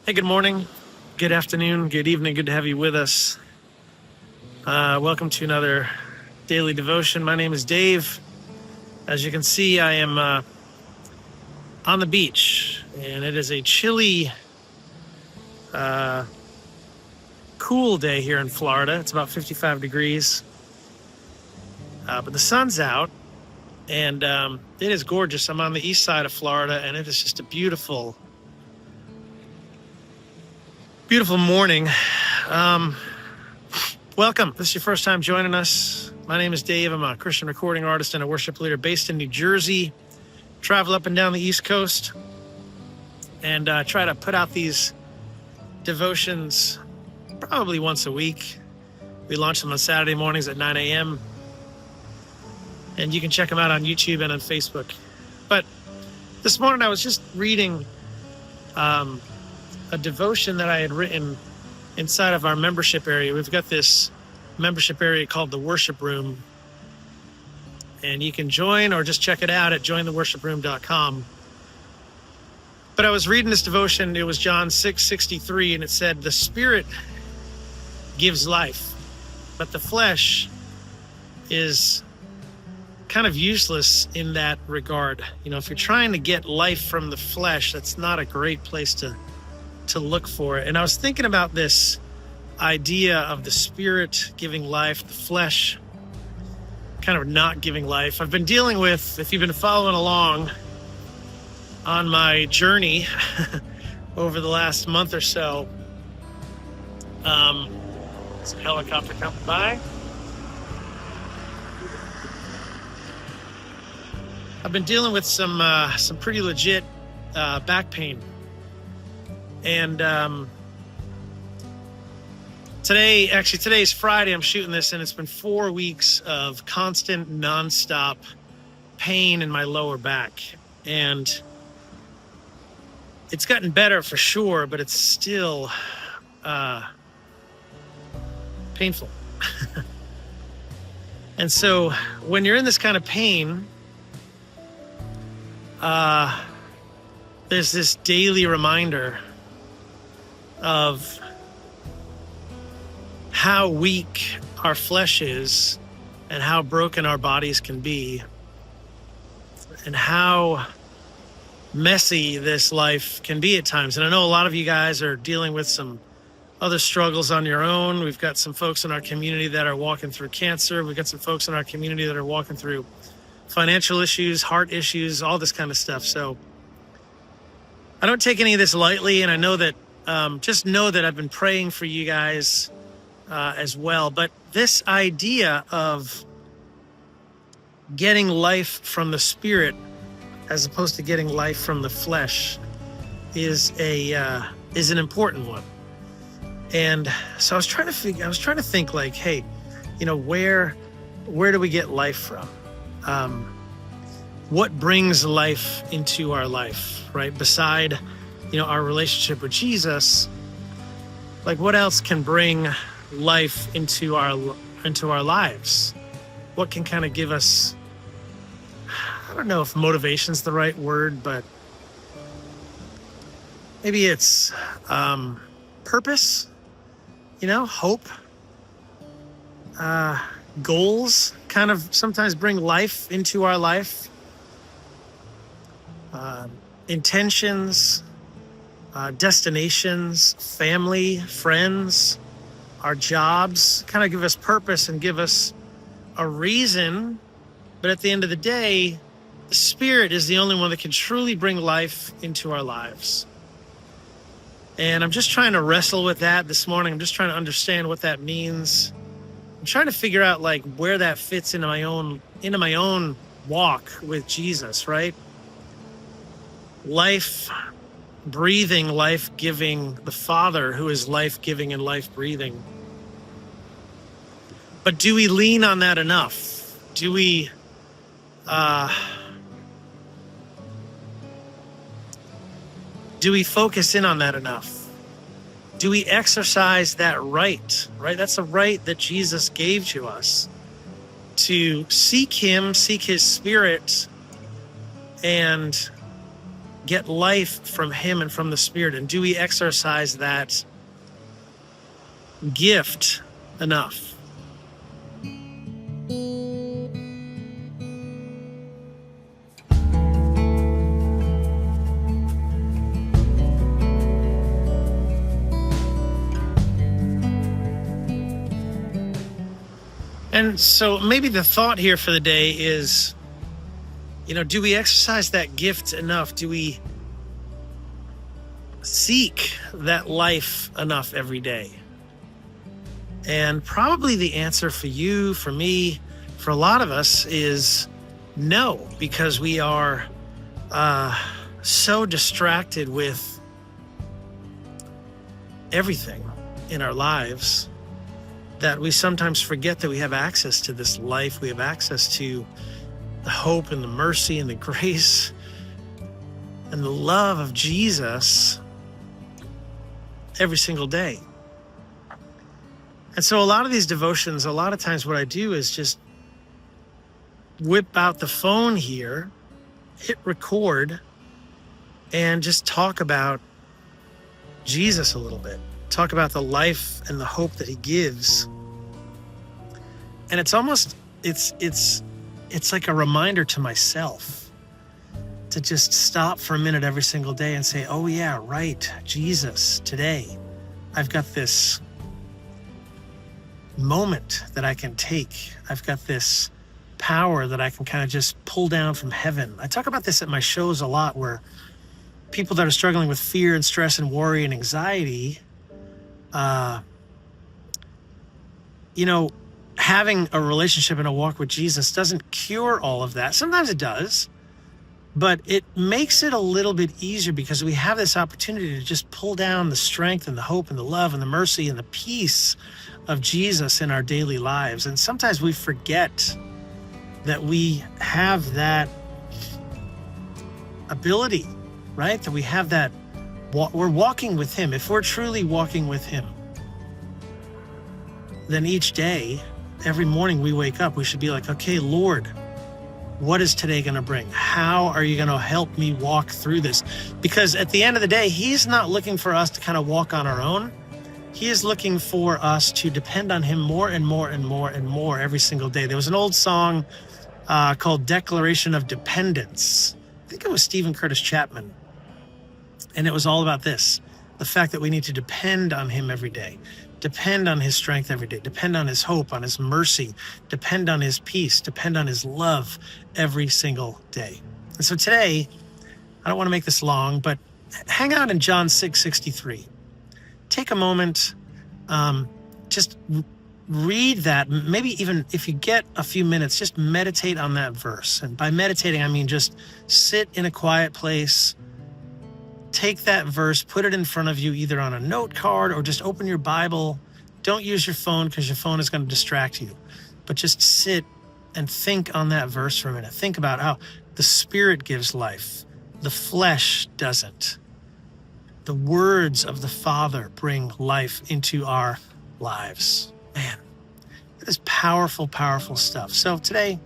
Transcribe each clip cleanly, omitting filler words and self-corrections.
Hey, good morning, good afternoon, good evening. Good to have you with us. Welcome to another daily devotion. My name is Dave. As you can see, I am on the beach, and it is a chilly, cool day here in Florida. It's about 55 degrees, but the sun's out, and it is gorgeous. I'm on the east side of Florida, and it is just a beautiful, beautiful morning. Welcome. If this is your first time joining us, my name is Dave. I'm a Christian recording artist and a worship leader based in New Jersey. Travel up and down the East Coast and try to put out these devotions probably once a week. We launch them on Saturday mornings at 9 a.m. And you can check them out on YouTube and on Facebook. But this morning I was just reading a devotion that I had written inside of our membership area. We've got this membership area called the Worship Room. And you can join or just check it out at jointheworshiproom.com. But I was reading this devotion. It was John 6:63, and it said, "The Spirit gives life, but the flesh is kind of useless in that regard." You know, if you're trying to get life from the flesh, that's not a great place to look for it. And I was thinking about this idea of the Spirit giving life, the flesh kind of not giving life. I've been dealing with, if you've been following along on my journey over the last month or so, there's a helicopter coming by. I've been dealing with some pretty legit back pain. And today's Friday. I'm shooting this, and it's been 4 weeks of constant, nonstop pain in my lower back. And it's gotten better for sure, but it's still painful. And so when you're in this kind of pain, there's this daily reminder of how weak our flesh is and how broken our bodies can be and how messy this life can be at times. And I know a lot of you guys are dealing with some other struggles on your own. We've got some folks in our community that are walking through cancer. We've got some folks in our community that are walking through financial issues, heart issues, all this kind of stuff. So I don't take any of this lightly, and I know that just know that I've been praying for you guys as well. But this idea of getting life from the Spirit as opposed to getting life from the flesh is an important one. And so I was trying to think like, hey, you know, where do we get life from? What brings life into our life, right? Beside, you know, our relationship with Jesus, like what else can bring life into our lives? What can kind of give us, I don't know if motivation's the right word, but maybe it's purpose, you know, hope, goals kind of sometimes bring life into our life. Intentions, destinations, family, friends, our jobs kind of give us purpose and give us a reason. But at the end of the day, the Spirit is the only one that can truly bring life into our lives. And I'm just trying to wrestle with that this morning. I'm just trying to understand what that means. I'm trying to figure out like where that fits into my own walk with Jesus, right? Life breathing, life giving, the Father who is life giving and life breathing. But do we lean on that enough? Do we focus in on that enough? Do we exercise that right? That's a right that Jesus gave to us to seek Him, seek His Spirit, and get life from him and from the Spirit? And do we exercise that gift enough? And so maybe the thought here for the day is, do we exercise that gift enough? Do we seek that life enough every day? And probably the answer for you, for me, for a lot of us is no, because we are so distracted with everything in our lives that we sometimes forget that we have access to this life. We have access to the hope and the mercy and the grace and the love of Jesus every single day. And so a lot of these devotions, a lot of times what I do is just whip out the phone here, hit record, and just talk about Jesus a little bit. Talk about the life and the hope that he gives. And it's almost, it's like a reminder to myself to just stop for a minute every single day and say, oh yeah, right, Jesus, today I've got this moment that I can take. I've got this power that I can kind of just pull down from heaven. I talk about this at my shows a lot, where people that are struggling with fear and stress and worry and anxiety, having a relationship and a walk with Jesus doesn't cure all of that. Sometimes it does, but it makes it a little bit easier because we have this opportunity to just pull down the strength and the hope and the love and the mercy and the peace of Jesus in our daily lives. And sometimes we forget that we have that ability, right? That we have that, we're walking with him. If we're truly walking with him, then each day, every morning we wake up, we should be like, okay, Lord, what is today going to bring? How are you going to help me walk through this? Because at the end of the day, he's not looking for us to kind of walk on our own. He is looking for us to depend on him more and more and more and more every single day. There was an old song called Declaration of Dependence. I think it was Stephen Curtis Chapman. And it was all about this, the fact that we need to depend on him every day, depend on his strength every day, depend on his hope, on his mercy, depend on his peace, depend on his love every single day. And so today, I don't want to make this long, but hang out in John 6:63. Take a moment, just read that. Maybe even if you get a few minutes, just meditate on that verse. And by meditating, I mean just sit in a quiet place, take that verse, put it in front of you, either on a note card or just open your Bible. Don't use your phone because your phone is going to distract you. But just sit and think on that verse for a minute. Think about how the Spirit gives life. The flesh doesn't. The words of the Father bring life into our lives. Man, it is powerful, powerful stuff. So today,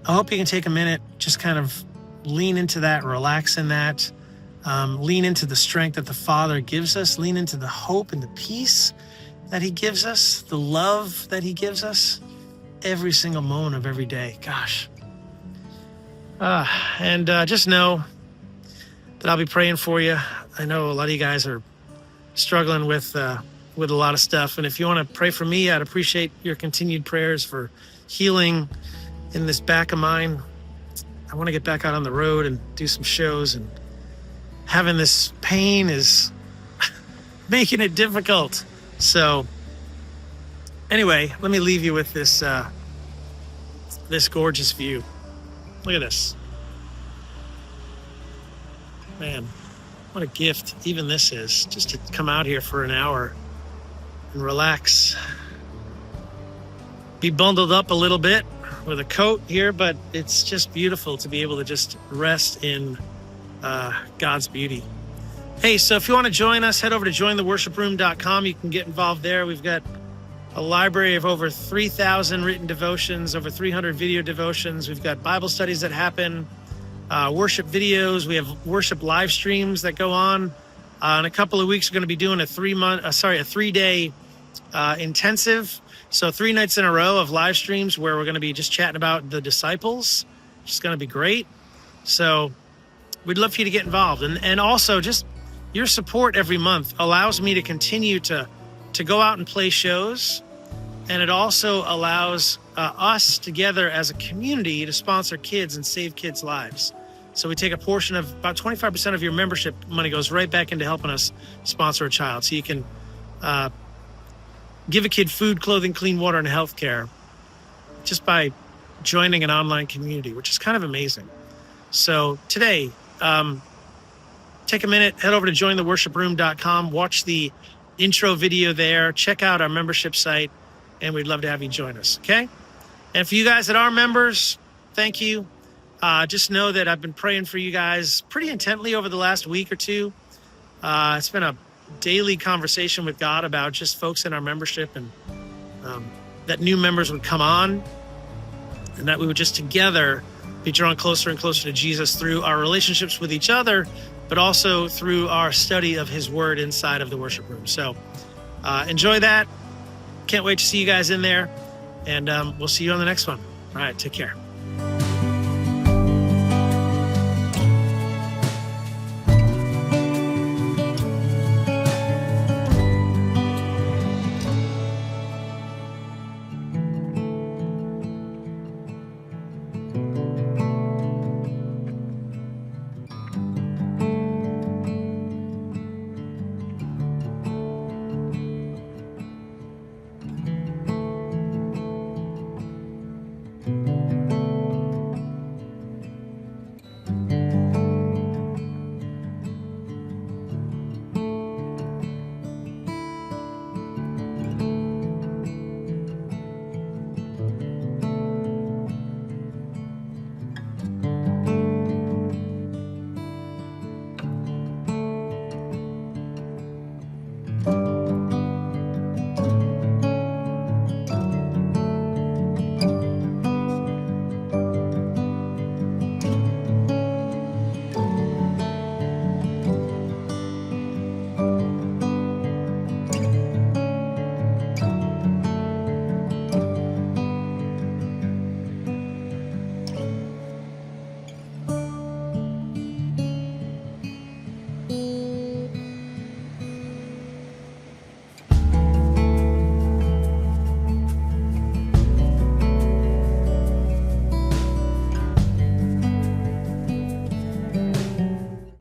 I hope you can take a minute, just kind of lean into that, relax in that. Lean into the strength that the Father gives us. Lean into the hope and the peace that he gives us, the love that he gives us every single moment of every day. Gosh. And just know that I'll be praying for you. I know a lot of you guys are struggling with a lot of stuff. And if you want to pray for me, I'd appreciate your continued prayers for healing in this back of mine. I want to get back out on the road and do some shows, and having this pain is making it difficult. So anyway, let me leave you with this this gorgeous view. Look at this. Man, what a gift even this is, just to come out here for an hour and relax. Be bundled up a little bit with a coat here, but it's just beautiful to be able to just rest in God's beauty. Hey, so if you want to join us, head over to jointheworshiproom.com. You can get involved there. We've got a library of over 3,000 written devotions, over 300 video devotions. We've got Bible studies that happen worship videos. We have worship live streams that go on. In a couple of weeks, we're going to be doing a 3-day intensive. So 3 nights in a row of live streams where we're going to be just chatting about the disciples, which is going to be great. So we'd love for you to get involved. And also just your support every month allows me to continue to go out and play shows. And it also allows us together as a community to sponsor kids and save kids' lives. So we take a portion of about 25% of your membership money goes right back into helping us sponsor a child. So you can give a kid food, clothing, clean water, and health care just by joining an online community, which is kind of amazing. So today, take a minute, head over to jointheworshiproom.com, watch the intro video there, check out our membership site, and we'd love to have you join us, okay? And for you guys that are members, thank you. Just know that I've been praying for you guys pretty intently over the last week or two. It's been a daily conversation with God about just folks in our membership, and that new members would come on and that we would just together be drawn closer and closer to Jesus through our relationships with each other, but also through our study of his word inside of the worship room. So enjoy that. Can't wait to see you guys in there, and we'll see you on the next one. All right, take care.